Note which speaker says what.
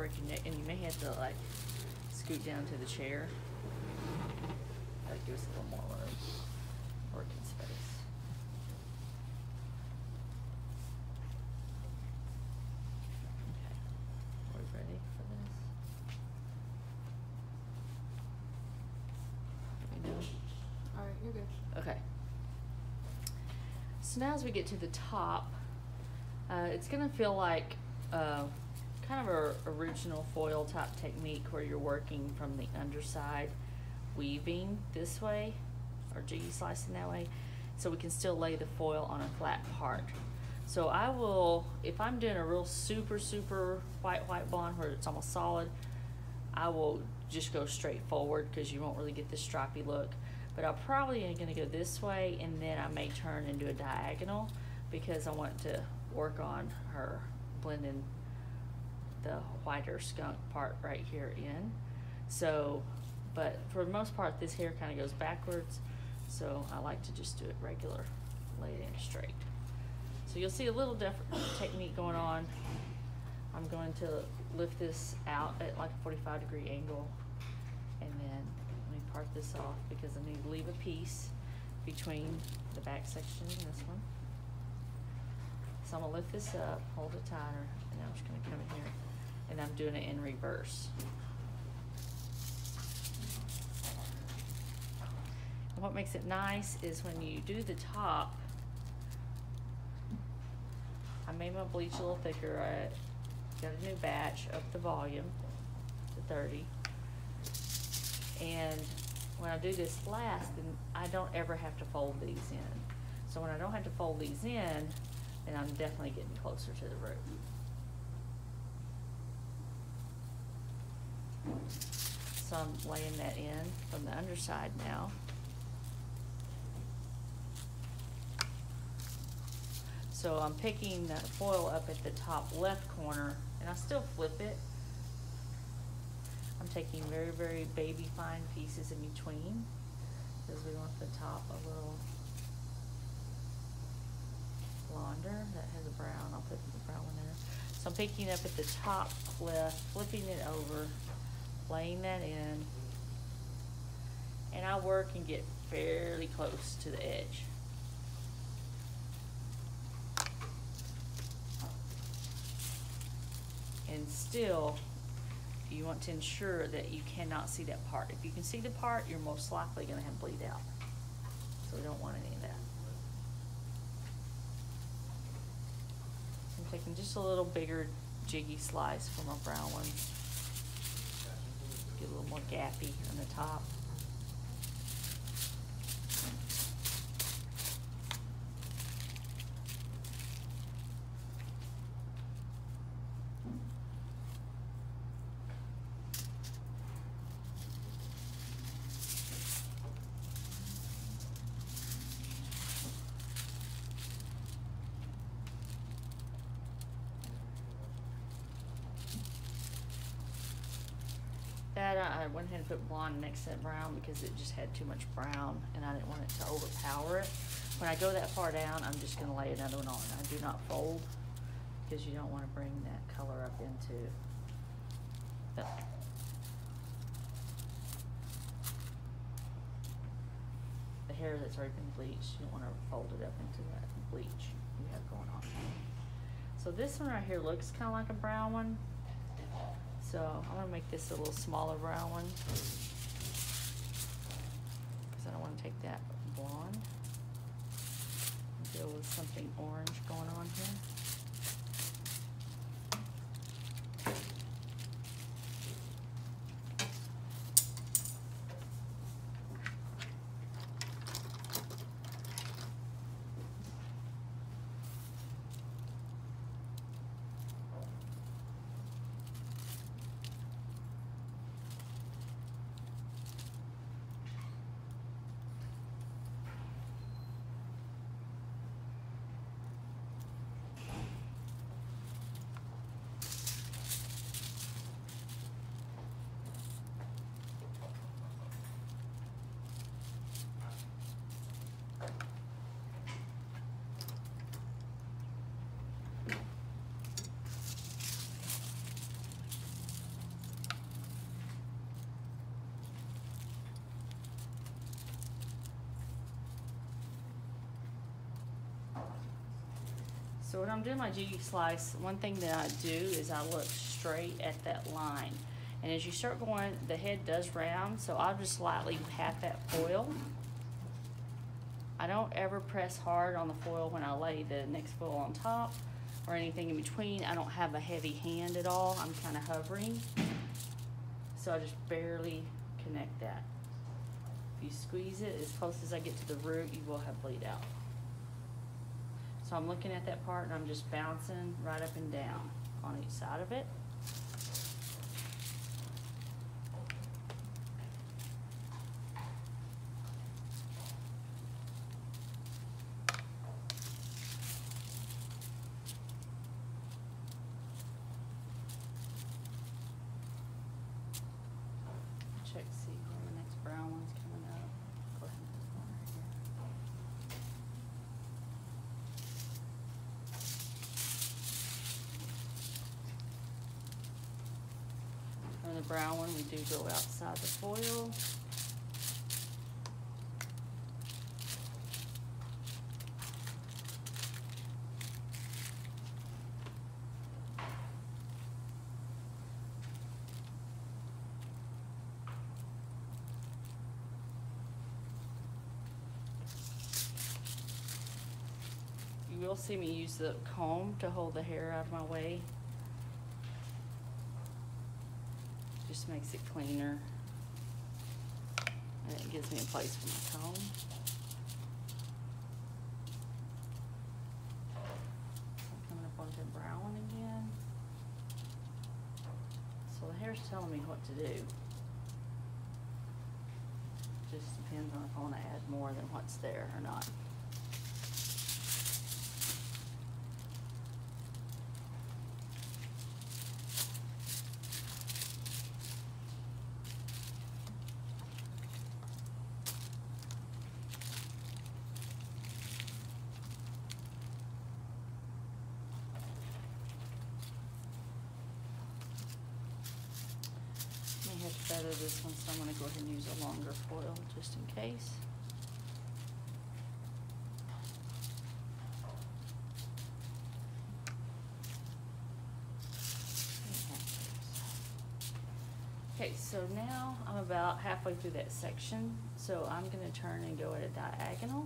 Speaker 1: break your neck, and you may have to like scoot down to the chair. That gives us a little more room, working space. Okay, are we ready for this? Let me know.
Speaker 2: All right, you're good.
Speaker 1: Okay. So now as we get to the top, it's gonna feel like kind of a original foil type technique where you're working from the underside, weaving this way, or jiggy slicing that way, so we can still lay the foil on a flat part. So I will, if I'm doing a real super white blonde where it's almost solid, I will just go straight forward because you won't really get this stripy look. But I'm probably gonna go this way, and then I may turn and do a diagonal because I want to work on her blending the whiter skunk part right here in. So, but for the most part, this hair kind of goes backwards, so I like to just do it regular, lay it in straight. So you'll see a little different technique going on. I'm going to lift this out at like a 45-degree angle, and then let me part this off because I need to leave a piece between the back section and this one. So I'm gonna lift this up, hold it tighter, and I'm just gonna come in here, and I'm doing it in reverse. And what makes it nice is when you do the top, I made my bleach a little thicker. I got a new batch of the volume to 30. And when I do this last, then I don't ever have to fold these in. So when I don't have to fold these in, then I'm definitely getting closer to the root. So I'm laying that in from the underside now. So I'm picking the foil up at the top left corner, and I still flip it. I'm taking very baby fine pieces in between because we want the top a little blonder. That has a brown. I'll put the brown one there. So I'm picking up at the top left, flipping it over, laying that in, and I work and get fairly close to the edge. And still, you want to ensure that you cannot see that part. If you can see the part, you're most likely going to have bleed out. So we don't want any of that. I'm taking just a little bigger jiggy slice from our brown one. Get a little more gappy on the top. That I went ahead and put blonde next to that brown because it just had too much brown and I didn't want it to overpower it. When I go that far down, I'm just going to lay another one on. I do not fold because you don't want to bring that color up into the hair that's already been bleached. You don't want to fold it up into that bleach you have going on. So this one right here looks kind of like a brown one. So I'm going to make this a little smaller brown one because I don't want to take that blonde and deal with something orange going on here. So when I'm doing my jiggy slice, one thing that I do is I look straight at that line. And as you start going, the head does round, so I'll just lightly pat that foil. I don't ever press hard on the foil when I lay the next foil on top or anything in between. I don't have a heavy hand at all. I'm kind of hovering. So I just barely connect that. If you squeeze it as close as I get to the root, you will have bleed out. So I'm looking at that part and I'm just bouncing right up and down on each side of it. Check, see where the next brown one's coming up. Go ahead and put one right here. On the brown one, we do go outside the foil. You will see me use the comb to hold the hair out of my way. Just makes it cleaner. And it gives me a place for my comb. I'm coming up onto the brown one again. So the hair's telling me what to do. Just depends on if I want to add more than what's there or not. I have to feather this one, so I'm going to go ahead and use a longer foil just in case. Okay, so now I'm about halfway through that section, so I'm going to turn and go at a diagonal.